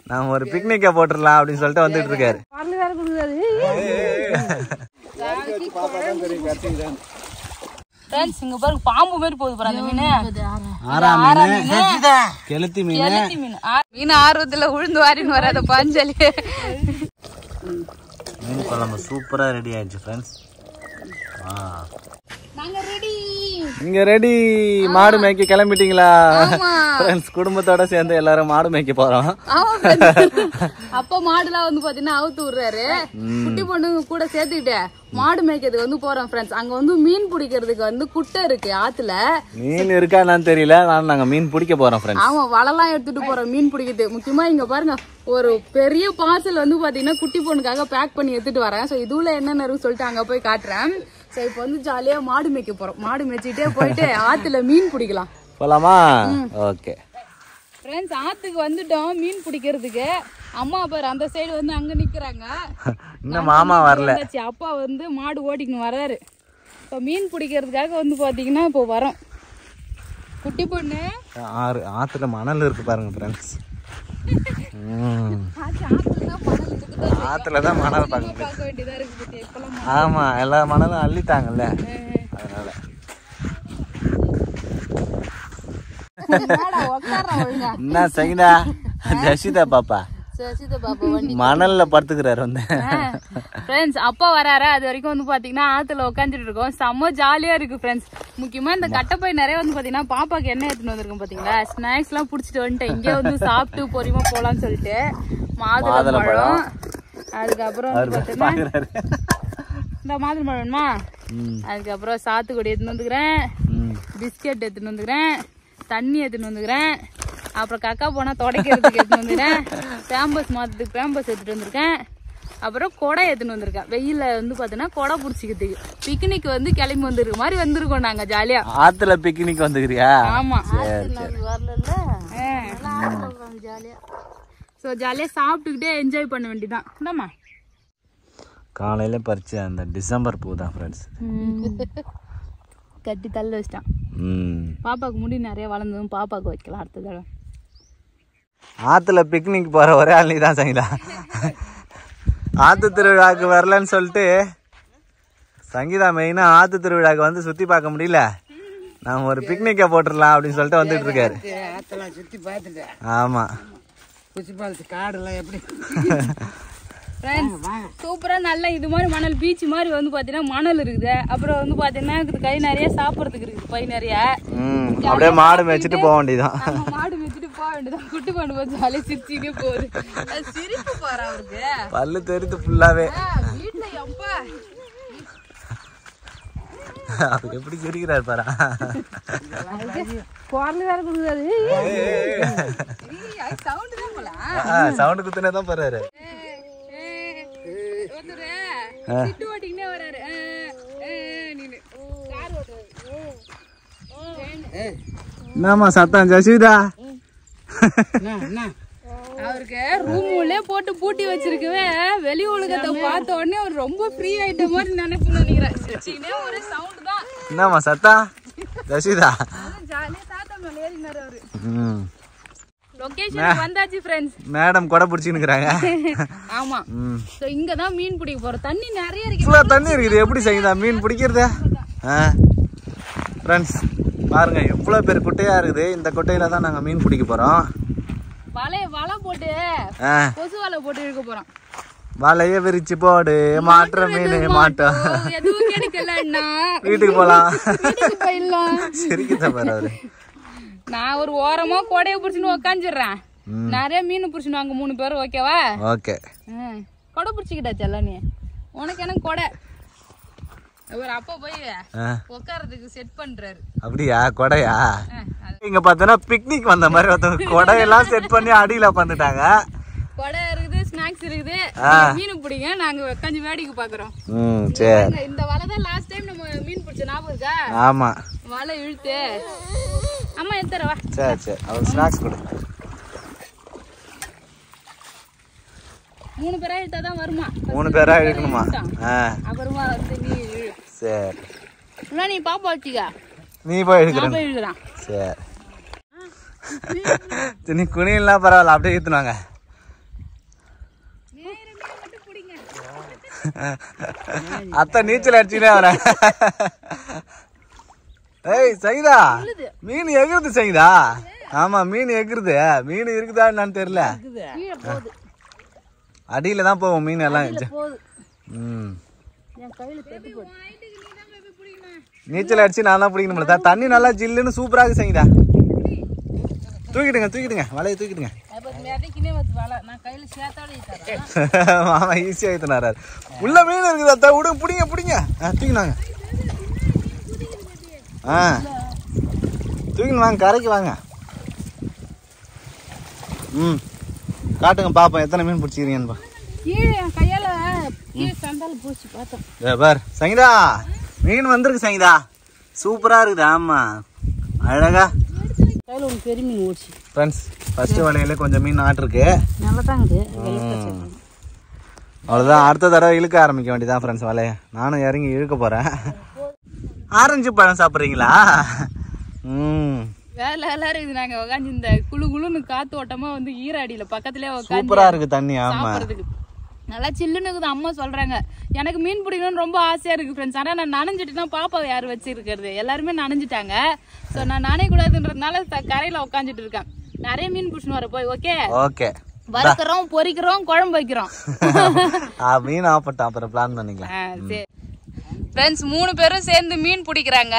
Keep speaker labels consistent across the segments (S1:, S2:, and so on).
S1: நாம ஒரு பிக்னிக்கை போட்டுடலாம் அப்படின்னு சொல்லிட்டு வந்துட்டு இருக்காரு.
S2: இங்க பாருங்க பாம்பு மாதிரி போகுது பாருங்க மீன்.
S1: கெளுத்தி மீன்.
S2: மீன் ஆர்வத்துல உழுந்து வாரின்னு வராத பாஞ்சலி.
S1: மீன் குழம்பு சூப்பரா ரெடி ஆயிடுச்சு ஃப்ரெண்ட்ஸ். இங்க ரெடி. மாடு மேய்க்க கிளம்பிட்டீங்களா ஃப்ரெண்ட்ஸ்? குடும்பத்தோட சேர்ந்து எல்லாரும் மாடு மேய்க்க போறோம்.
S2: அப்பா மாடுலாம் வந்து பாத்தீங்கன்னா அவுத்து விடுறாரு. குட்டி பொண்ணுங்க கூட சேர்த்துக்கிட்டு மாடு மேய்க்கிறதுக்கு வந்து போறோம் ஃப்ரெண்ட்ஸ். அங்க வந்து மீன் பிடிக்கிறதுக்கு வந்து குட்டை இருக்கு ஆத்துல.
S1: மீன் இருக்கா என்னன்னு தெரியல, நாங்க மீன் பிடிக்க போறோம் ஃப்ரெண்ட்ஸ்.
S2: ஆமா, வலைலாம் எடுத்துட்டு போறோம் மீன் பிடிக்கிறது. முக்கியமா இங்க பாருங்க ஒரு பெரிய பார்சல் வந்து பாத்தீங்கன்னா குட்டி பொண்ணுக்காக பேக் பண்ணி எடுத்துட்டு வரேன். சோ இதுல என்னென்ன இருக்குன்னு சொல்லிட்டு அங்க போய் காட்டுறேன். சோ இப்ப வந்து ஜாலியா மாடு மேய்க்க போறோம். மாடு மேய்ச்சிட்டே போயிட்டு ஆத்துல மீன் பிடிக்கலாம்.
S1: போலாமா? ஓகே
S2: ஃப்ரெண்ட்ஸ், ஆத்துக்கு வந்துட்டோம் மீன் பிடிக்கிறதுக்கு. அம்மா பாரு அந்த சைடு வந்து அங்க நிக்கிறாங்க.
S1: இன்னும் மாமா வரல.
S2: அப்பா வந்து மாடு ஓட்டிக்கணும் வர்றாரு. இப்ப மீன் பிடிக்கிறதுக்காக வந்து பாத்தீங்கன்னா இப்போ வரோம். குட்டி பொண்ணு
S1: ஆத்துல மணல் இருக்கு பாருங்க ஃப்ரெண்ட்ஸ். ஆத்துலதான் மணல் பார்க்க
S2: வேண்டியதா இருக்கு.
S1: ஆமா, எல்லா மணலும் அள்ளிட்டாங்கல்ல, அதனால. என்ன செய்யுதா ஜசிதா பாப்பா? மணல்ல படுத்துக்கிறாரு வந்து.
S2: அப்பா வராரு. அது வரைக்கும் வந்து பாத்தீங்கன்னா ஆத்துல உட்காந்துட்டு இருக்கோம். செம்ம ஜாலியா இருக்கு ஃப்ரெண்ட்ஸ். முக்கியமா இந்த கட்டப்பை நிறைய வந்து பாத்தீங்கன்னா பாப்பாக்கு என்ன எடுத்துட்டு வந்திருக்கோம் பாத்தீங்களா? ஸ்நாக்ஸ் எல்லாம் புடிச்சிட்டு வந்துட்டேன். இங்கே வந்து சாப்பிட்டு பொறுமையா போலான்னு சொல்லிட்டு மாதுளை பழம், அதுக்கப்புறம் பாத்தீங்கன்னா இந்த மாதுளை பழம் வேணுமா, அதுக்கப்புறம் சாத்துக்குடி எடுத்துன்னு வந்துக்கிறேன், பிஸ்கெட் எடுத்துன்னு வந்துக்கிறேன், தண்ணி எடுத்துன்னு வந்துக்கிறேன், அப்புறம் கக்கா போனா துடைக்கிறதுக்கு எடுத்துன்னு வந்துக்கிறேன், பேம்பஸ் மாத்துறதுக்கு பேம்பஸ் எடுத்துட்டு வந்திருக்கேன், அப்புறம் கொடை எடுத்துன்னு வந்திருக்கேன். வெயில வந்து பாத்தீங்கன்னா கொடை புடிச்சிக்கிறதுக்கு. பிக்னிக் வந்து கிளம்பி வந்திருக்க மாதிரி வந்திருக்கோம் நாங்க ஜாலியா.
S1: ஆத்துல பிக்னிக் வந்துக்கிறியா?
S2: ஆமா, சோ ஜாலியா சாப்பிட்டுக்கிட்டே என்ஜாய் பண்ண வேண்டியதான். என்னம்மா
S1: காலையில பறிச்ச அந்த டிசம்பர் பூ தான் ஃப்ரெண்ட்ஸ்.
S2: கட்டி தள்ள வச்சிட்டான். பாப்பாக்கு முடி நிறைய வளர்ந்ததும் பாப்பாக்கு வைக்கலாம் அடுத்த தடவை.
S1: ஆத்துல பிக்னிக் போற ஒரே ஆள் நீதான் சங்கீதா. ஆத்து திருவிழாக்கு வரலன்னு சொல்லிட்டு சங்கீதா மெயினா ஆத்து திருவிழாக்கு வந்து சுத்தி பார்க்க முடியல, நாம ஒரு பிக்னிக்கை போட்டுடலாம் அப்படின்னு சொல்லிட்டு வந்துட்டு இருக்காரு. ஆமா,
S2: சூப்பரா நல்லா இது மாதிரி மணல் பீச் மாதிரி வந்து பாத்தீங்கன்னா மணல் இருக்குது. அப்புறம் வந்து பாத்தீங்கன்னா கை நிறைய சாப்பிடறதுக்கு இருக்குது, பை நிறைய.
S1: அப்படியே மாடு மேய்ச்சிட்டு போக வேண்டியதான்.
S2: மாடு மேய்ச்சிட்டு போக வேண்டியதான். குட்டி பண்ணு போது ஜாலியா சிரிச்சுக்கே போகுது. சிரிப்பு போற அவருக்கு
S1: பல்லு தெரித்து ஃபுல்லாவே.
S2: வீட்டுல எப்பா
S1: அது எப்படி சிரிக்கிறாரு பாரு.
S2: குரல் வேற கொடுக்குறாரு. சவுண்ட் தான் போல.
S1: சவுண்ட் குத்துனே தான் போறாரு.
S2: சிட்டு ஓட்டிக்கிட்டே வராரு.
S1: என்னம்மா சத்தம் ஜசிதா?
S2: அவருக்கு ரூம்ல போட்டு பூட்டி வச்சிருக்கவே வெளி உலகத்தை பார்த்த உடனே அவர் ரொம்ப ஃப்ரீ ஆயிட்ட மாதிரி நினைப்புன்னு நினைக்கிறேன். ஒரே சவுண்ட் தான்.
S1: என்னம்மா சத்தம் ஜசிதா?
S2: ஜாலியா தாத்தா மேல ஏறினாரு அவரு. லொகேஷன் வந்தாச்சு फ्रेंड्स.
S1: மேடம் கொடை பிடிச்சிட்டு இருக்காங்க.
S2: ஆமா, சோ இங்க தான் மீன் பிடிக்க போறோம். தண்ணி நிறைய இருக்கு.
S1: ஃபுல்லா தண்ணி இருக்குது. எப்படி செய்யுதா மீன் பிடிக்கிறது? फ्रेंड्स பாருங்க எவ்வளவு பெரிய குட்டையா இருக்குது. இந்த குட்டையில தான் நாங்க மீன் பிடிக்க போறோம்.
S2: வலை போட்டு கொசு வலை போட்டு இழுக்க போறோம்.
S1: வலைய விரிச்சு போடு, மாற்ற மீன் மாட்டோம்.
S2: எதுவும் கிடைக்கல அண்ணா,
S1: வீட்டுக்கு போலாம்.
S2: வீட்டுக்கு போயிடலாம்.
S1: சரிக்குதா பாரு அவரு.
S2: நான் ஒரு ஓரமா கொடைய புடிச்சுன்னு உக்காந்துடுறேன். நிறைய மீன் புடிச்சுன்னு வாங்க 3 பேரும். ஓகேவா?
S1: ஓகே.
S2: கொடை புடிச்சுக்கிட்டாச்சு எல்லாம். நீ உனக்கு எனக்கு கொடை. அவர் அப்பா போய் உட்காரதுக்கு செட் பண்றாரு.
S1: அப்படியா? கொடையா? இங்க பார்த்தா பிக்னிக் வந்த மாதிரி ஒருத்தவங்க கொடையெல்லாம் செட் பண்ணி அடியில உட்காந்துட்டாங்க.
S2: கொடை இருக்குது, ஸ்நாக்ஸ் இருக்குது, மீன் பிடிங்க. நாங்க உட்காந்து வேடிக்கை பாக்குறோம்.
S1: சரி.
S2: இந்த வலை தான் லாஸ்ட் டைம் நம்ம மீன் பிடிச்ச ஞாபகம் இருக்கா?
S1: ஆமா.
S2: வலை இழுத்து அம்மா எடுத்துறவா.
S1: சரி சரி, அவருக்கு ஸ்நாக்ஸ் கொடு.
S2: 3 பேரா இழுத்தா தான் வருமா?
S1: 3 பேரா இழுக்கணுமா?
S2: அப்புறமா வந்து நீ இழு.
S1: சரி.
S2: இல்ல நீ பாப்பா வச்சிக்க.
S1: நீ போய் இழுக்கற.
S2: நான் போய் இழுக்கறேன்.
S1: சரி. நீ குனியெல்லாம் பரவாயில்ல, அப்படியே இழுத்துனாங்க. அத்தை நீச்சல் அடிச்சுனே வர. ஏய் சங்கீதா, மீன் எகுறுது சங்கீதா. ஆமா மீன் எகுறுது. மீன் இருக்குதா என்னன்னு தெரியல. அடியில தான் போவோம் மீன் எல்லாம். நீச்சல் அடிச்சு நான் தான் பிடிக்கணும். தண்ணி நல்லா ஜில்லுன்னு சூப்பராக சங்கீதா. தூக்கிடுங்க வலையை தூக்கிடுங்க. மாமா ஈஸியா ஏத்துனாரு. உள்ள மீன் இருக்குது அத்தா. விடுங்க, பிடிங்க தூக்கினாங்க. தூக்கின்னு வாங்க, கரைக்கு வாங்க. காட்டுங்க பாப்போம் எத்தனை மீன் பிடிச்சிக்கிறீங்கன்னு. பார் சங்கீதா, மீன் வந்திருக்கு சங்கீதா. சூப்பரா இருக்குது. ஆமா அழகா
S2: பெரிய மீன் ஓடிச்சு
S1: ஃப்ரெண்ட்ஸ். ஃபர்ஸ்ட் வலையில கொஞ்சம் மீன் ஆட்டிருக்கு. அவ்வளோதான். அடுத்த தடவை இழுக்க ஆரம்பிக்க வேண்டியதான் ஃப்ரெண்ட்ஸ் வலைய. நானும் இறங்கி இழுக்க போறேன். ஆரஞ்சு பழம் சாப்பிட்றீங்களா?
S2: வேலை எல்லாம் இருக்குது. நாங்க உட்காந்து இந்த குழுன்னு காத்து ஓட்டமா வந்து ஈராடியில பக்கத்துலயே
S1: சூப்பரா இருக்கு தண்ணி. ஆமா
S2: நல்லா சில்லுன்னு இருக்குது. அம்மா சொல்றாங்க எனக்கு மீன் பிடிக்கணும்னு ரொம்ப ஆசையா இருக்கு ஃப்ரெண்ட்ஸ். ஆனா நான் நனைஞ்சிட்டுனா பாப்பாவை யாரு வச்சிருக்கிறது? எல்லாருமே நனைஞ்சிட்டாங்க. ஸோ நான் நனைய கூடாதுன்றதுனால கரையில உட்காந்துட்டு இருக்கேன். நிறைய மீன் பிடிச்சின்னு வர போய். ஓகே வறுக்கிறோம், பொரிக்கிறோம், குழம்பு வைக்கிறோம்.
S1: மீன் ஆப்பட்டும் அப்புறம் பிளான் பண்ணிக்கலாம்.
S2: சரி ஃப்ரெண்ட்ஸ், 3 பேரும் சேர்ந்து மீன் பிடிக்கிறாங்க.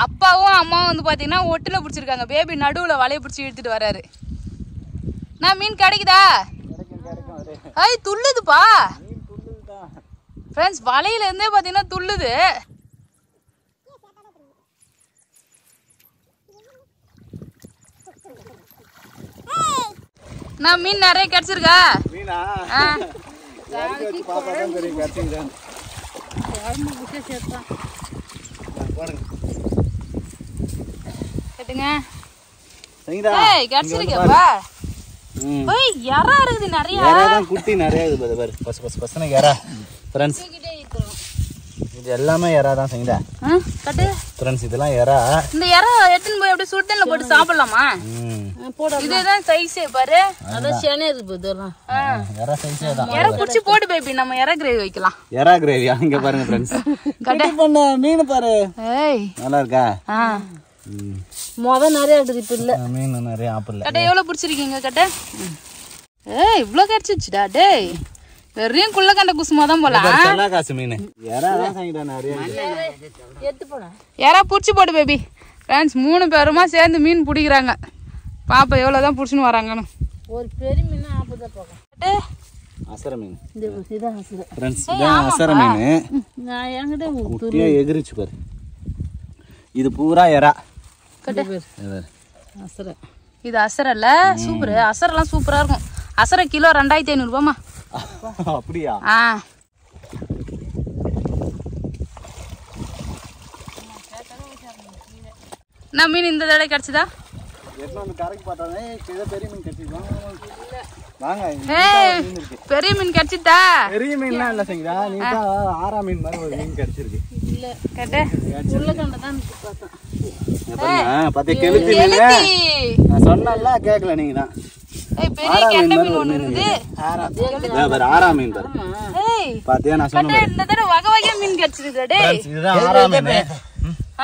S2: அப்பாவும் அம்மாவும் வந்து பாத்தீங்கன்னா ஒட்டுல பிடிச்சிருக்காங்க. பேபி நடுவுல வலைய பிடிச்சி இழுத்துட்டு வராரு. நான் மீன் கிடைக்குதா? ஐய் துள்ளுதுப்பா ஃப்ரெண்ட்ஸ். வலையில இருந்தே பாத்தீங்கன்னா துள்ளுது. நான் மீன் நிறைய கிடைச்சிருக்கா? கிடைச்சிருக்கப்பா. எறா இருக்குது நிறைய.
S1: குட்டி நிறைய இருக்குது பாரு. பஸ் பசங்க எறா ஃப்ரெண்ட்ஸ். இது எல்லாமே எறா தான் சங்கீதா.
S2: கட்டு
S1: ஃப்ரெண்ட்ஸ் இதெல்லாம் எறா.
S2: இந்த எறா எடுத்துன்னு போய் அப்படியே சுடுதண்ணில போட்டு சாப்பிடலாமா? இதுதான் சைஸே பாரு. அதான் சேனே இருக்கு இதெல்லாம்.
S1: எறா சைஸே தான்.
S2: எறா புடிச்சு போடு பேபி, நம்ம எறா கிரேவி வைக்கலாம்.
S1: எறா கிரேவியா? இங்க பாருங்க ஃப்ரெண்ட்ஸ். கட்டு பண்ண மீன் பாரு. ஏய் நல்லா இருக்கா?
S2: நிறைய இருக்குது. இப்ப இல்ல
S1: மீன் நிறைய ஆப்பிள்.
S2: கட்ட எவ்வளவு பிடிச்சிருக்கீங்க கட்ட? ஏய் இவ்வளவு கிடைச்சிச்சுடா. டேய் வெறும் குள்ள கண்ட குசுமா தான் போலாம்.
S1: காசு மீன் எறா தான் சங்கீதா நிறைய
S2: எடுத்து போடா. எறா புடிச்சு போடு பேபி. ஃப்ரெண்ட்ஸ் 3 பேருமா சேர்ந்து மீன் பிடிக்கிறாங்க. பாப்பா எவ்வளவுதான் புடிச்சுன்னு வராங்கன்னு. ஒரு பெரிய மீன் ஆப்பதா போக.
S1: அசர மீன்.
S2: இதுதான் அசர.
S1: ஃப்ரெண்ட்ஸ் இதான் அசர மீன்.
S2: நான் என்கிட்ட
S1: குட்டியா எகிரிச்சு பாரு. இது பூரா எறா.
S2: கட்ட அசர. இது அசரல்ல. சூப்பர். அசரெல்லாம் சூப்பரா இருக்கும். அசர கிலோ 2500 ரூபாமா.
S1: அப்படியா?
S2: நான் மீன் இந்த தடவை கிடைச்சதா? பெரிய மீன் கிடைச்சிட்டா?
S1: பெரிய மீன்லாம் இல்ல சங்கீதா. நீ தான் ஆரா மீன் மாதிரி ஒரு மீன் கிடைச்சிருக்கு.
S2: இல்ல கட்ட உள்ள கண்ட தான் பார்த்தேன்.
S1: பாத்தே கெளுத்தி மீன். நான் சொன்னல்ல கேக்கல நீங்க தான்.
S2: ஏய் பெரிய கெண்ட மீன் ஒன்னு இருக்குது.
S1: ஆரா மீன் பாரு.
S2: ஏய்
S1: பாத்தியா நான் சொன்னேன்.
S2: கட்ட இந்த தடவை வகை வகையா மீன் கிடைச்சிருக்கு. டேய்
S1: இதுதான் ஆரா மீன்.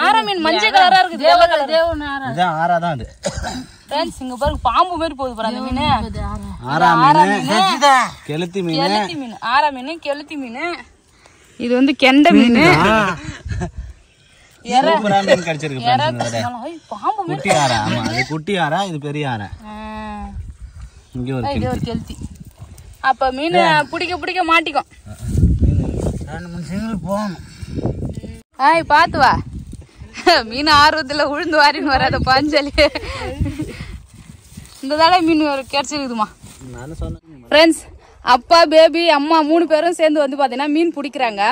S2: ஆரா மீன் மஞ்சள் கலரா இருக்குது. வெள்ளை கலர். தேவன ஆரா.
S1: இதான் ஆரா தான் அது.
S2: फ्रेंड्स இங்க பாருங்க பாம்பு மாதிரி போகுது பாரு அந்த மீன்.
S1: ஆரா மீன். கெளுத்தி மீன்.
S2: கெளுத்தி மீன். ஆரா மீன், கெளுத்தி மீன். இது வந்து கெண்ட மீன்.
S1: சூப்பரா மீன் கிடைச்சிருக்கு फ्रेंड्स.
S2: ஐ பாம்பு மீன்.
S1: குட்டி ஆரா. ஆமா அது குட்டி ஆரா, இது பெரிய ஆரா. இங்க ஒரு
S2: இது ஒரு கெளுத்தி. அப்ப மீன் பிடிக்க மாட்டிக்கும்.
S1: நான் மூணு சிங்கிள் போணும்.
S2: ஏய் பாத்து வா. மீன் ஆர்வத்துல உழுந்து வாரின்னு வராத பாஞ்சாலி. இந்த தடவை மீன் கிடைச்சிருக்குதுமா. ஃப்ரெண்ட்ஸ் அப்பா பேபி அம்மா 3 பேரும் சேர்ந்து வந்து பாத்தீங்கன்னா மீன் பிடிக்கிறாங்க.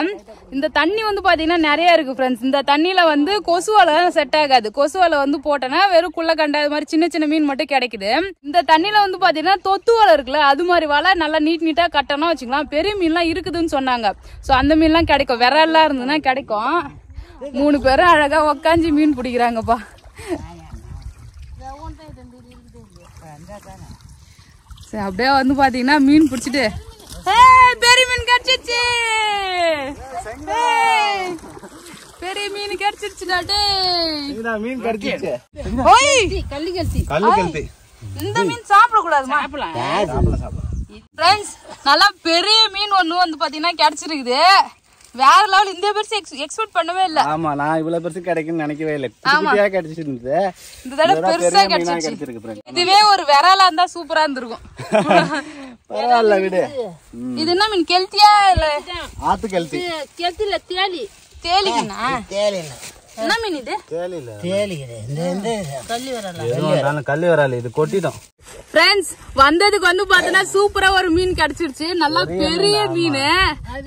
S2: இந்த தண்ணி வந்து பாத்தீங்கன்னா நிறைய இருக்கு ஃப்ரெண்ட்ஸ். இந்த தண்ணியில வந்து கொசுவலை செட் ஆகாது. கொசுவலை வந்து போட்டோன்னா வெறும் குள்ளக்கண்டை அது மாதிரி சின்ன சின்ன மீன் மட்டும் கிடைக்குது. இந்த தண்ணியில வந்து பாத்தீங்கன்னா தொத்து வலை இருக்குல்ல, அது மாதிரி வலை நல்லா நீட்டா கட்டணும் வச்சுக்கலாம். பெரிய மீன்லாம் இருக்குதுன்னு சொன்னாங்க. ஸோ அந்த மீன்லாம் கிடைக்கும். விரல்லாம் இருந்ததுன்னா கிடைக்கும். 3 பேரும் அழகா உக்காஞ்சி மீன் பிடிக்கிறாங்கப்பா. சரி அப்படியே வந்து பாத்தீங்கன்னா மீன் பிடிச்சிட்டு பெரிய மீன் கிடைச்சிச்சு. பெரிய மீன் கிடைச்சிருச்சுடா.
S1: மீன் கிடைச்சிருச்சு.
S2: இந்த மீன் சாப்பிட கூடாதுமா. ஃப்ரெண்ட்ஸ் நல்லா பெரிய மீன் ஒண்ணு வந்து பாத்தீங்கன்னா கிடைச்சிருக்குது. வேற லெவல். இந்த பெருசு எக்ஸ்பெக்ட் பண்ணவே இல்ல.
S1: ஆமா நான் இவ்வளவு பெருசு கிடைக்கும்னு நினைக்கவே இல்ல. குட்டியா கிடைச்சிருந்தது.
S2: இந்த தடவை பெருசா கிடைச்சிருக்கு. இதுவே ஒரு விராலா இருந்தா சூப்பரா இருந்திருக்கும்.
S1: பரவாயில்ல விடு.
S2: இது என்ன மீன்? கெல்த்தியா இல்ல
S1: ஆத்து கெல்த்தி?
S2: கெல்த்தி இல்ல தேலி. தேலிக்குண்ணா? தேலி இல்ல. என்ன மீன் இது? தேலி இல்ல. தேலி இது கல்லி விராலா.
S1: கல்லி விராலா இது கொட்டிட்டோம்.
S2: ஃப்ரெண்ட்ஸ் வந்ததுக்கு வந்து பாத்தீங்கன்னா சூப்பரா ஒரு மீன் கிடைச்சிருச்சு. நல்லா பெரிய மீன்.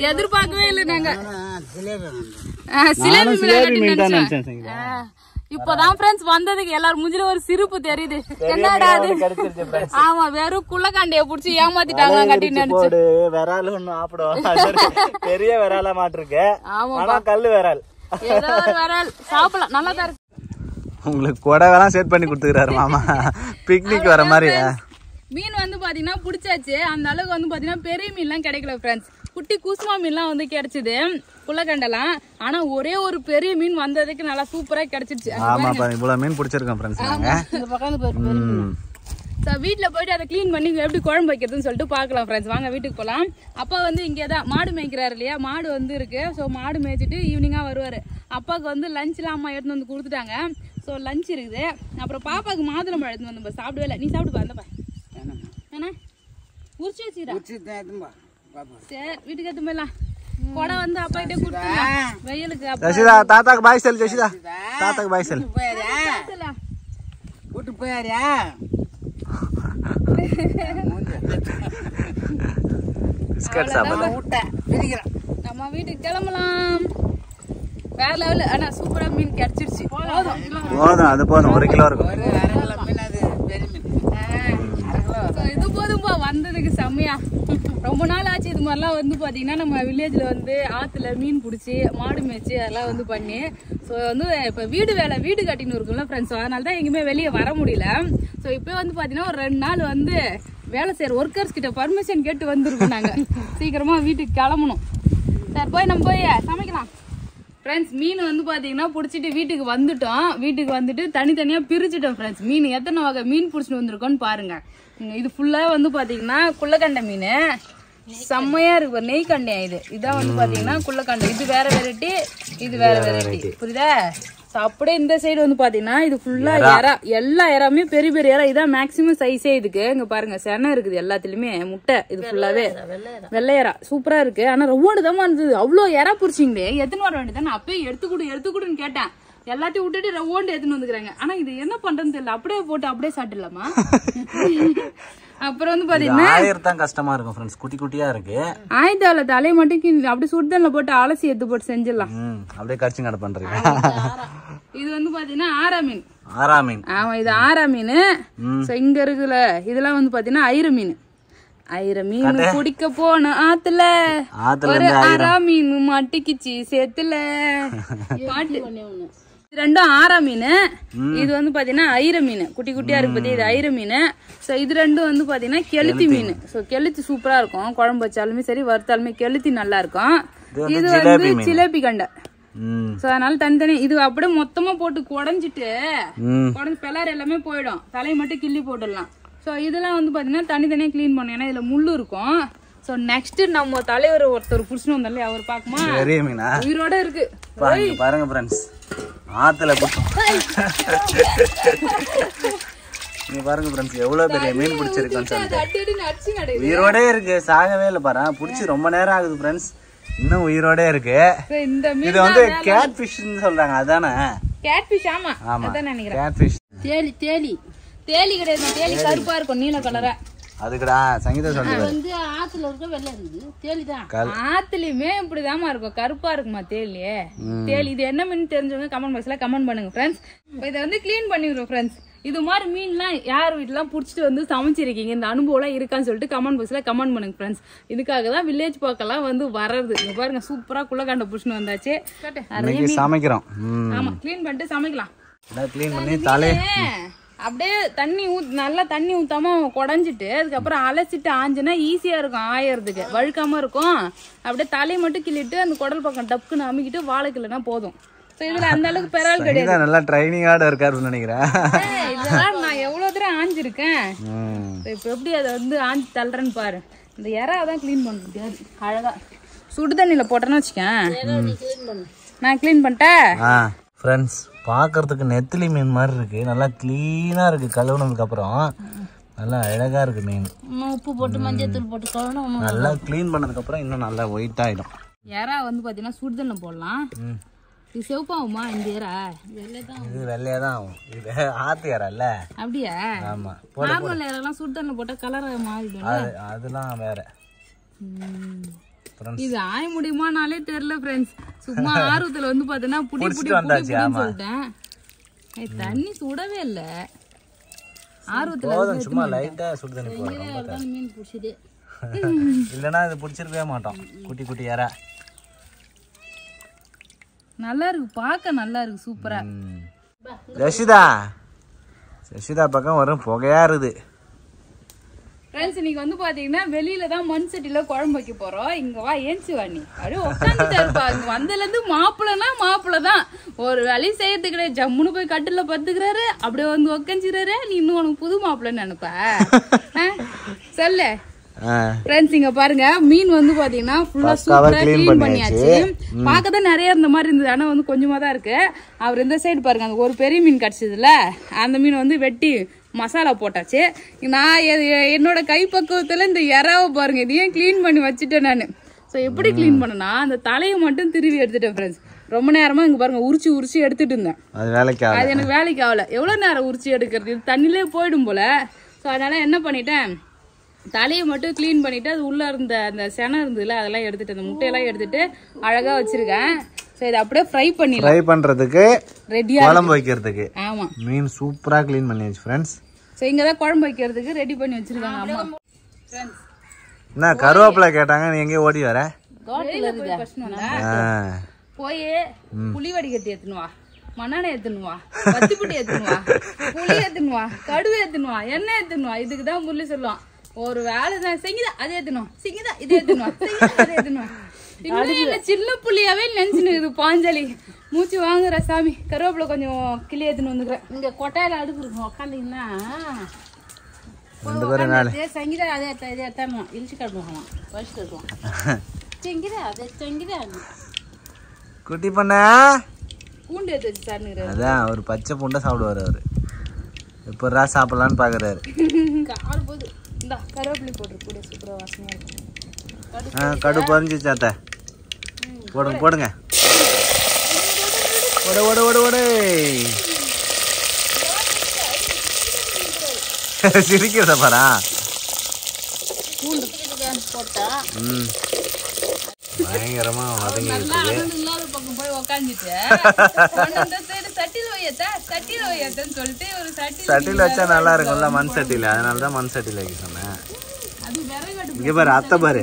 S2: எதிர்பார்க்கவே இல்லை நாங்க. சிலேபி மீன் தான் நினைச்சேன். இப்பதான் ஃப்ரெண்ட்ஸ் வந்ததுக்கு எல்லாரும் மூஞ்சில ஒரு சிரிப்பு தெரியுது. என்னடா அது? ஆமா வெறும் குள்ளக்காண்டைய புடிச்சு ஏமாத்திட்டாங்க கட்டின்னு நினைச்சு.
S1: விரால் ஒண்ணு ஆப்பிடும். பெரிய விராலா மாட்டிருக்கு. ஆனா கல்லு விரால்.
S2: ஏதோ ஒரு விரால் சாப்பிடலாம். நல்லா தான் இருக்கு.
S1: உங்களுக்கு கொடைவெல்லாம் செட் பண்ணி கொடுத்துக்கிறாரு மாமா. பிக்னிக் வர மாதிரி.
S2: மீன் வந்து பாத்தீங்கன்னா புடிச்சாச்சு. அந்த அளவுக்கு வந்து பாத்தீங்கன்னா பெரிய மீன் எல்லாம் கிடைக்கல ஃப்ரெண்ட்ஸ். குட்டி குசுமா மீன் எல்லாம் வந்து கிடைச்சது. புள்ளக்கண்டலாம். ஆனா ஒரே ஒரு பெரிய மீன் வந்ததுக்கு நல்லா சூப்பரா கிடைச்சிருச்சு.
S1: ஆமா இவ்வளவு மீன் பிடிச்சிருக்கோம் ஃப்ரெண்ட்ஸ் நாங்க.
S2: வீட்டுல போயிட்டு அதை கிளீன் பண்ணி எப்படி குழம்பு வைக்கிறதுன்னு சொல்லிட்டு பாக்கலாம் ஃப்ரெண்ட்ஸ். வாங்க வீட்டுக்கு போலாம். அப்பா வந்து இங்கேதான் மாடு மேய்க்கிறாரு இல்லையா? மாடு வந்து இருக்கு. ஸோ மாடு மேய்ச்சிட்டு ஈவினிங்கா வருவாரு. அப்பாவுக்கு வந்து லஞ்ச்லாம் அம்மா எடுத்துன்னு வந்து கொடுத்துட்டாங்க. ஸோ லஞ்ச் இருக்குது. அப்புறம் பாப்பாவுக்கு மாதுளம்பழம் எடுத்துன்னு வந்து சாப்பிடவே இல்லை. நீ சாப்பிடுப்பா. அந்தப்பா ஏன்னா உரிச்சு வச்சுக்கிறா. சரி வீட்டுக்கு எடுத்து போயிடலாம். கொடை வந்து அப்பா கிட்டே கொடுத்துடலாம் வெயிலுக்கு.
S1: ஜெசிதா தாத்தாக்கு பாய் சொல்லு. ஜெசிதா தாத்தாக்கு பாய் சொல்லு.
S3: கூட்டு போயாரியா?
S2: நம்ம வீட்டுக்கு கிளம்பலாம். வேற லெவல். ஆனா சூப்பரா மீன் கிடைச்சிருச்சு.
S1: போதும் அது போதும். 1 கிலோ இருக்கும்.
S2: இது போதும்பா வந்ததுக்கு செம்மையா. ரொம்ப நாள் ஆச்சு இது மாதிரிலாம் வந்து பாத்தீங்கன்னா நம்ம வில்லேஜ்ல வந்து ஆத்துல மீன் பிடிச்சி மாடு மேய்ச்சி அதெல்லாம் வந்து பண்ணி. ஸோ வந்து இப்போ வீடு வேலை வீடு கட்டின்னு இருக்கும்ல ஃப்ரெண்ட்ஸ். அதனால தான் எங்கேயுமே வெளியே வர முடியல. ஸோ இப்போ வந்து பாத்தீங்கன்னா ஒரு 2 நாள் வந்து வேலை செய்யற ஒர்க்கர்ஸ் கிட்ட பர்மிஷன் கேட்டு வந்துருக்கோம். நாங்க சீக்கிரமா வீட்டுக்கு கிளம்பணும். சார் போய் நம்ம போய் சமைக்கலாம். ஃப்ரெண்ட்ஸ் மீன் வந்து பாத்தீங்கன்னா பிடிச்சிட்டு வீட்டுக்கு வந்துட்டோம். வீட்டுக்கு வந்துட்டு தனித்தனியா பிரிச்சுட்டோம் ஃப்ரெண்ட்ஸ். மீன் எத்தனை வகை மீன் பிடிச்சிட்டு வந்திருக்கோன்னு பாருங்க. இது ஃபுல்லா வந்து பாத்தீங்கன்னா குள்ளக்கண்டை மீன். செம்மையா இருக்கு. நெய் கண்டையா இது. இதான் வந்து பாத்தீங்கன்னா குள்ளக்கண்டை. இது வேற வெரைட்டி, இது வேற வெரைட்டி. புரியுதா? அப்படியே இந்த சைடு வந்து பாத்தீங்கன்னா இது ஃபுல்லா எறா. எல்லா எறாமே பெரிய பெரிய எறா. இதான் மேக்சிமம் சைஸே இதுக்கு. இங்க பாருங்க செனை இருக்குது எல்லாத்துலயுமே. முட்டை இது ஃபுல்லாவே வெள்ளை எறா. சூப்பரா இருக்கு. ஆனா ரவ்வாடு தான் இருந்தது. அவ்வளவு எறா பிடிச்சிங்களே. எத்தனை வர வேண்டியதான். நான் அப்பயே எடுத்துக்கூடுன்னு கேட்டேன். எல்லாத்தையும் விட்டுட்டு ரவ்வாண்டு எடுத்துன்னு வந்துக்கிறாங்க. ஆனா இது என்ன பண்றதுன்னு தெரியல. அப்படியே போட்டு அப்படியே சாப்பிடலாமா? அப்புறம் வந்து பாத்தீங்கன்னா
S1: கஷ்டமா இருக்கும் ஃப்ரெண்ட்ஸ். குட்டி குட்டியா இருக்கு.
S2: ஆயுதால தலையை மட்டும் அப்படியே சுடுதல்ல போட்டு அலசி எடுத்து போட்டு செஞ்சிடலாம்.
S1: அப்படியே கடிச்சு கடை பண்றீங்க.
S2: இது வந்து பாத்தீங்கன்னா ஆரா மீன்.
S1: ஆரா மீன்.
S2: ஆமா இது ஆரா மீன். இங்க இருக்குல்ல இதெல்லாம் வந்து பாத்தீங்கன்னா ஐர மீன். ஐர மீன் குடிக்க போன ஆத்துல ஒரு ஆரா மீன் மாட்டிக்கிச்சு சேத்துல. பாட்டு ரெண்டும் ஆரா மீன். இது வந்து பாத்தீங்கன்னா ஐர மீன். குட்டி குட்டியா இருக்கு பத்தி இது ஐர மீன். சோ இது ரெண்டும் வந்து பாத்தீங்கன்னா கெளுத்தி மீன். சோ கெளுத்தி சூப்பரா இருக்கும். குழம்பு வச்சாலுமே சரி வறுத்தாலுமே கெளுத்தி நல்லா இருக்கும். இது வந்து சிலேபி கண்டை. சோ அதனால தனித்தனி இது அப்படியே மொத்தமா போட்டு குடஞ்சிட்டு பெலார் எல்லாமே போயிடும். தலையை மட்டும் கிள்ளி போட்டுடலாம். சோ இதெல்லாம் வந்து பாத்தீங்கன்னா தனித்தனியா கிளீன் பண்ணும். ஏன்னா இதுல முள்ளு இருக்கும். சோ நெக்ஸ்ட் நம்ம தலைவர் ஒருத்தர் புடிச்சுன்னு வந்தாலே அவர் பாக்குமா உயிரோட இருக்கு.
S1: பாருங்க ஃப்ரெண்ட்ஸ் ஆத்துல நீங்க பாருங்க ஃப்ரெண்ட்ஸ் எவ்வளவு பெரிய மீன் பிடிச்சிருக்கோன்னு சொல்லிட்டு உயிரோட இருக்கு. சாகவே இல்லை பாரு. பிடிச்சி ரொம்ப நேரம் ஆகுது ஃப்ரெண்ட்ஸ். இன்னும் உயிரோட இருக்கு. இது வந்து கேட் ஃபிஷ்னு சொல்றாங்க. அதானே
S2: கேட் ஃபிஷ்? ஆமா அதான் நினைக்கிறேன்.
S1: Cat fish.
S2: தேலி தேலி தேலி கிடையாது. தேலி கருப்பா இருக்கும் நீல கலரா.
S1: அதுக்குடா சங்கீதா சொல்றது
S2: வந்து ஆத்துல இருக்க வெள்ளை இருக்குது. தேலி தான் ஆத்துலயுமே இப்படிதாமா இருக்கும். கருப்பா இருக்குமா தேலி? தேலி இது என்ன மீன் தெரிஞ்சவங்க கமெண்ட் பாக்ஸ்ல கமெண்ட் பண்ணுங்க ஃப்ரெண்ட்ஸ். இதை வந்து கிளீன் பண்ணிடுறோம் ஃப்ரெண்ட்ஸ். இது மாதிரி மீன்லாம் யார் வீட்டுலாம் புடிச்சிட்டு வந்து சமைச்சிருக்கீங்க, இந்த அனுபவம் எல்லாம் இருக்கான்னு சொல்லிட்டு கமெண்ட் பாக்ஸ்ல கமெண்ட் பண்ணுங்க ஃப்ரெண்ட்ஸ். இதுக்காக தான் வில்லேஜ் பக்கம்லாம் வந்து வர்றது. இங்க பாருங்க சூப்பரா குள்ளக்காண்டை புடிச்சுன்னு வந்தாச்சு.
S1: சமைக்கிறோம்.
S2: ஆமா கிளீன் பண்ணிட்டு சமைக்கலாம்.
S1: கிளீன் பண்ணி தலை
S2: அப்படியே நல்லா தண்ணி ஊத்தாம குடஞ்சிட்டு அதுக்கப்புறம் அலசிட்டு ஆஞ்சுனா ஈஸியா இருக்கும் ஆயறதுக்கு, வழுக்காம இருக்கும். அப்படியே தலையை மட்டும் கிள்ளிட்டு அந்த குடல் பக்கம் டப்புன்னு அமுக்கிட்டு வாழைக்கில்லைனா போதும். இதுல அந்த அளவுக்கு பெறால் கிடையாது.
S1: நல்லா ட்ரைனிங்கோட இருக்காருன்னு நினைக்கிறேன்.
S2: இதெல்லாம் நான் எவ்வளவு தூரம் ஆஞ்சிருக்கேன். இப்ப எப்படி அதை வந்து ஆஞ்சி தள்ளுறேன்னு பாரு. இந்த இறாதான் கிளீன் பண்ண முடியாது. அழகா சுடு தண்ணியில போட்டேன்னு வச்சுக்கேன். நான் கிளீன் பண்ணிட்டேன்.
S1: ஃப்ரெண்ட்ஸ், பார்க்கறதுக்கு நெத்திலி மீன் மாதிரி இருக்கு. நல்லா கிளீனா இருக்கு. கழுவுனதுக்கு அப்புறம் நல்லா அழகா இருக்கு மீன்.
S2: உப்பு போட்டு மஞ்சள் தூள் போட்டு கழுவணும்.
S1: நல்லா கிளீன் பண்ணதுக்கு அப்புறம் இன்னும் நல்லா ஒயிட் ஆயிடும்.
S2: இறா வந்து பாத்தீங்கன்னா சுடு தண்ணி போடலாம். இது செவப்பாகுமா? இந்த இறா
S1: இது வெள்ளையா தான் ஆகும். இது ஆத்து இறா இல்ல?
S2: அப்படியா?
S1: ஆமா.
S2: நார்மல் இறாலாம் சுடு தண்ணி போட்டா கலர் மாறிடும்.
S1: அதெல்லாம் வேற.
S2: இது ஆய முடியுமானாலே தெரியல ஃப்ரெண்ட்ஸ். சும்மா ஆர்வத்துல வந்து பாத்தீங்கன்னா புடி சொல்லிட்டேன். தண்ணி சுடவே இல்ல. ஆர்வத்துல
S1: சும்மா லைட்டா சுடு தண்ணி போடுறோம்.
S2: மீன் பிடிச்சது
S1: இல்லனா இது பிடிச்சிருக்கவே மாட்டோம். குட்டி குட்டி இறா
S2: நல்லா இருக்கு, பார்க்க நல்லா இருக்கு, சூப்பரா.
S1: ஜெஷிதா பக்கம் வரும் புகையா இருக்குது.
S2: ஃப்ரெண்ட்ஸ், இன்னைக்கு வந்து பாத்தீங்கன்னா வெளியில தான் மண் சட்டியில குழம்பு வைக்க போறோம். இங்க வா, ஏஞ்சி வா, நீ அப்படியே உட்காந்துட்டா இருப்பா. இங்க வந்ததுல இருந்து மாப்பிள்ளை தான் ஒரு வேலையும் செய்யறது கிடையாது. ஜம்முன்னு போய் கட்டில பத்துக்கிறாரு, அப்படியே வந்து உட்காந்துக்கிறாரு. நீ இன்னும் உனக்கு புது மாப்பிள்ளைன்னு நினைப்ப சொல்லு. ஃப்ரெண்ட்ஸ், இங்க பாருங்க, மீன் வந்து பாத்தீங்கன்னா ஃபுல்லா சூப்பரா கிளீன் பண்ணியாச்சு. பார்க்கதான் நிறைய இருந்த மாதிரி இருந்தது, ஆனா வந்து கொஞ்சமா தான் இருக்கு. அவர் இந்த சைடு பாருங்க, அந்த ஒரு பெரிய மீன் கிடைச்சதுல அந்த மீன் வந்து வெட்டி மசாலா போட்டாச்சு. நான் என்னோட கைப்பக்குவத்துல இந்த இறாவை பாருங்க, இதையும் கிளீன் பண்ணி வச்சுட்டேன் நானு. ஸோ எப்படி கிளீன் பண்ணனா, அந்த தலையை மட்டும் திருவி எடுத்துட்டேன் ஃப்ரெண்ட்ஸ். ரொம்ப நேரமா இங்க பாருங்க உரிச்சு எடுத்துட்டு இருந்தேன். அது எனக்கு வேலைக்கு ஆகல. எவ்வளவு நேரம் உரிச்சு எடுக்கிறது, இது தண்ணிலே போயிடும் போல. ஸோ அதனால என்ன பண்ணிட்டேன், தலையை மட்டும் கிளீன் பண்ணிட்டு அது உள்ள இருந்த அந்த செனை இருந்ததுல அதெல்லாம் எடுத்துட்டு, அந்த முட்டையெல்லாம் எடுத்துட்டு அழகா வச்சிருக்கேன். சோ இத அப்படியே ஃப்ரை பண்றதுக்கு ரெடியா,
S1: குழம்பு வைக்கிறதுக்கு.
S2: ஆமா,
S1: மீன் சூப்பரா க்ளீன் பண்ணியாச்சு ஃப்ரெண்ட்ஸ்.
S2: சோ இங்க தான் குழம்பு வைக்கிறதுக்கு ரெடி பண்ணி வச்சிருக்காங்க அம்மா. ஃப்ரெண்ட்ஸ்,
S1: என்ன கருவேப்பிலை கேட்டாங்க, நீ எங்க ஓடி வர?
S2: தோட்டத்துல இருக்கு போய் புளி வடிகட்டி எடுத்துன்னு வா, மண்ணெண்ணை எடுத்துன்னு வா, பத்திப்புட்டி எடுத்துன்னு வா, புளி எடுத்துன்னு வா, கடுகு எடுத்துன்னு வா, எண்ணெய் எடுத்துன்னு வா. இதுக்கு தான் முள்ளி சொல்லுவான். ஒரு வேலை தான் செங்கிதா அதே எடுத்துணும், சிங்கிதா இதே எடுத்துணும், அதே எடுத்துணும். சின்ன புள்ளியாவே நினைச்சுன்னு பாஞ்சாலி மூச்சு வாங்குற சாமி. கருவேப்பிலை கொஞ்சம் கிளி எடுத்துன்னு வந்துக்கிறேன். இங்க கொட்டையில அடுப்பு இருக்கும், உட்காந்தீங்கன்னா சங்கீதா அதே எத்தாம இழிச்சு கட்டுவான், வச்சு கட்டுவான். செங்கிதா அதே செங்கிதா
S1: குட்டி பண்ண
S2: பூண்டு எடுத்து வச்சு சாருங்கிறாரு.
S1: அதான் ஒரு பச்சை பூண்டை சாப்பிடுவாரு அவரு. எப்படா சாப்பிடலான்னு பாக்குறாரு.
S2: கால் போது இந்த கருவேப்பிலை போட்டு கூட சூப்பரா வாசனையா இருக்கும்.
S1: கடு பறிஞ்சு சாத்த போடுங்க போடுங்க. ஓட ஓட ஓட ஓட சிரிக்கிறத பாரா.
S2: பூண்டு போட்டா
S1: பயங்கரமா வதங்கிட்டு
S2: இல்லாத பக்கம் போய் உக்காந்துட்டு சொல்லிட்டு ஒரு
S1: சட்டியில வச்சா நல்லா இருக்கும்ல, மண் சட்டியில. அதனாலதான் மண் சட்டியில வைக்க சொன்னேன். இங்க பாரு, அத்தை பாரு,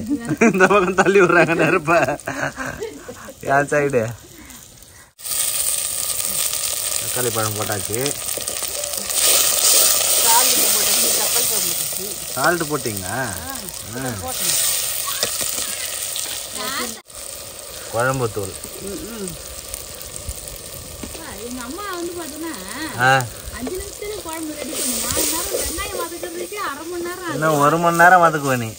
S1: இந்த பக்கம் தள்ளி விடுறாங்க நெருப்ப. யார் சைடு தக்காளி பழம் போட்டாச்சு. சால்ட் போட்டீங்களா? குழம்பு தூள்.
S2: எங்க அம்மா வந்து பாத்தீங்கன்னா 5 நிமிஷத்துல குழம்பு ரெடி பண்ணுவா. வெங்காயம் வதக்கிறதுக்கு அரை மணி நேரம்,
S1: இன்னும் 1 மணி நேரம் வதக்குவேன்.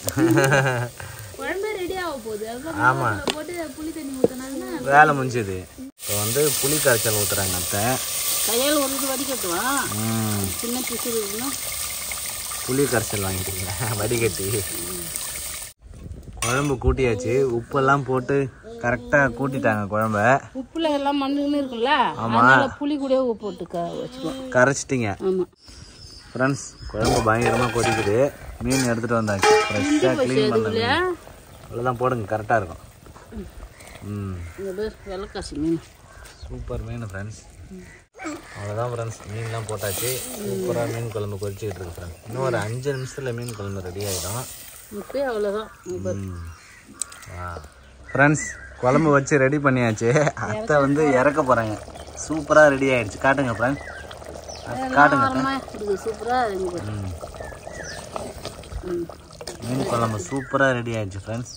S2: குழம்பே ரெடி ஆக போகுது.
S1: ஆமா,
S2: போட்டு புளி தண்ணி ஊத்தினாங்கன்னா
S1: வேலை முடிஞ்சது. இப்போ வந்து புளி கரைச்சல் ஊத்துறாங்க அத்தை.
S2: கையால் ஒரு வடிகட்டுவான், சின்ன பிசு
S1: புளி கரைச்சல் வாங்கிட்டீங்களா வடிகட்டி? குழம்பு கூட்டியாச்சு. உப்பெல்லாம் போட்டு கரெக்டா கூட்டிட்டாங்க குழம்ப.
S2: உப்புல எல்லாம் மண்ணுன்னு இருக்குல்ல, அதனால புளி கூட உப்பு போட்டு வச்சுக்கோ,
S1: கரைச்சிட்டீங்க.
S2: ஆமா
S1: ஃப்ரெண்ட்ஸ், குழம்பு பயங்கரமா கொதிக்குது. மீன் எடுத்துட்டு வந்தாச்சு, ஃப்ரெஷ்ஷா க்ளீன் பண்ணல. அவ்வளோதான், போடுங்க, கரெக்டா இருக்கும்.
S2: வெள்ளக்காசி மீன்
S1: சூப்பர் மீன் ஃப்ரெண்ட்ஸ். அவ்வளோதான் ஃப்ரெண்ட்ஸ், மீன்லாம் போட்டாச்சு. சூப்பராக மீன் குழம்பு கொதிச்சுக்கிட்டு இருக்கு ஃப்ரெண்ட்ஸ். இன்னும் ஒரு 5 நிமிஷத்தில் மீன் குழம்பு ரெடி ஆகிடும்.
S2: இப்போ அவ்வளோதான்
S1: ஃப்ரெண்ட்ஸ். குழம்பு வச்சு ரெடி பண்ணியாச்சு. அத்தை வந்து இறக்க போகிறாங்க. சூப்பராக ரெடி ஆகிடுச்சு. காட்டுங்க ஃப்ரெண்ட்ஸ். காட்டுங்க.
S2: சூப்பரா இருக்கு.
S1: மீன் குழம்பு சூப்பராக ரெடி ஆயிடுச்சு ஃப்ரெண்ட்ஸ்.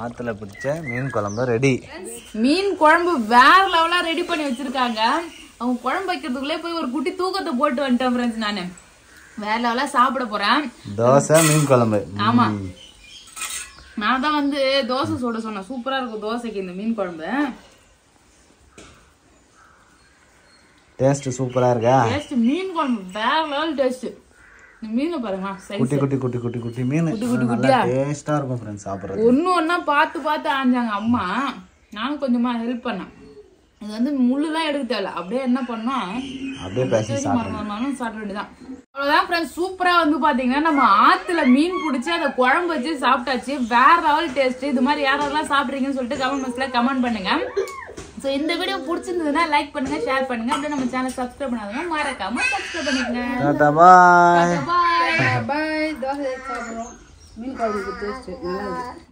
S1: ஆற்றுல பிடிச்ச மீன் குழம்பு ரெடி.
S2: மீன் குழம்பு வேற லெவலா ரெடி பண்ணி வச்சிருக்காங்க. அவங்க குழம்பு வைக்கிறதுக்குள்ளே போய் ஒரு குட்டி தூக்கத்தை போட்டு வந்துட்டேன் ஃப்ரெண்ட்ஸ். நானு வேற லெவலா சாப்பிட போறேன்.
S1: தோசை மீன் குழம்பு.
S2: ஆமா, நான் தான் வந்து தோசை சுட சொன்னேன். சூப்பரா இருக்கும் தோசைக்கு இந்த மீன் குழம்பு.
S1: டேஸ்ட் சூப்பரா இருக்கா?
S2: டேஸ்ட் மீன் குழம்பு வேற லெவல் டேஸ்ட். இந்த மீனை பாருங்க,
S1: குட்டி குட்டி குட்டி குட்டி குட்டி மீன் நல்லா டேஸ்டா இருக்கும் ஃப்ரெண்ட்ஸ் சாப்பிடுறது.
S2: ஒண்ணா பார்த்து பார்த்து ஆஞ்சாங்க அம்மா. நானும் கொஞ்சமா ஹெல்ப் பண்ணேன். இது வந்து முள்ளுலாம் எடுக்க தேவையில்ல, அப்படியே என்ன பண்ணோம்
S1: அப்படியே பேசி
S2: சாப்பிட வேண்டியதான். அவ்வளவுதான் ஃப்ரெண்ட்ஸ். சூப்பரா வந்து பாத்தீங்கன்னா நம்ம ஆத்துல மீன் பிடிச்சி அதை குழம்பு வச்சு சாப்பிட்டாச்சு. வேற லெவல் டேஸ்ட். இது மாதிரி யாரெல்லாம் சாப்பிட்றீங்கன்னு சொல்லிட்டு கமெண்ட் பாக்ஸ்ல கமெண்ட் பண்ணுங்க. ஸோ இந்த வீடியோ பிடிச்சிருந்ததுன்னா லைக் பண்ணுங்க, ஷேர் பண்ணுங்க. அப்படியே நம்ம சேனல் சப்ஸ்கிரைப் பண்ணாதவங்க மறக்காம சப்ஸ்கிரைப் பண்ணிக்கங்க.
S1: பாய்
S2: பாய். தோசை சாப்பிடுறோம். மீன் குழம்பு டேஸ்ட் நல்லா இருக்கு.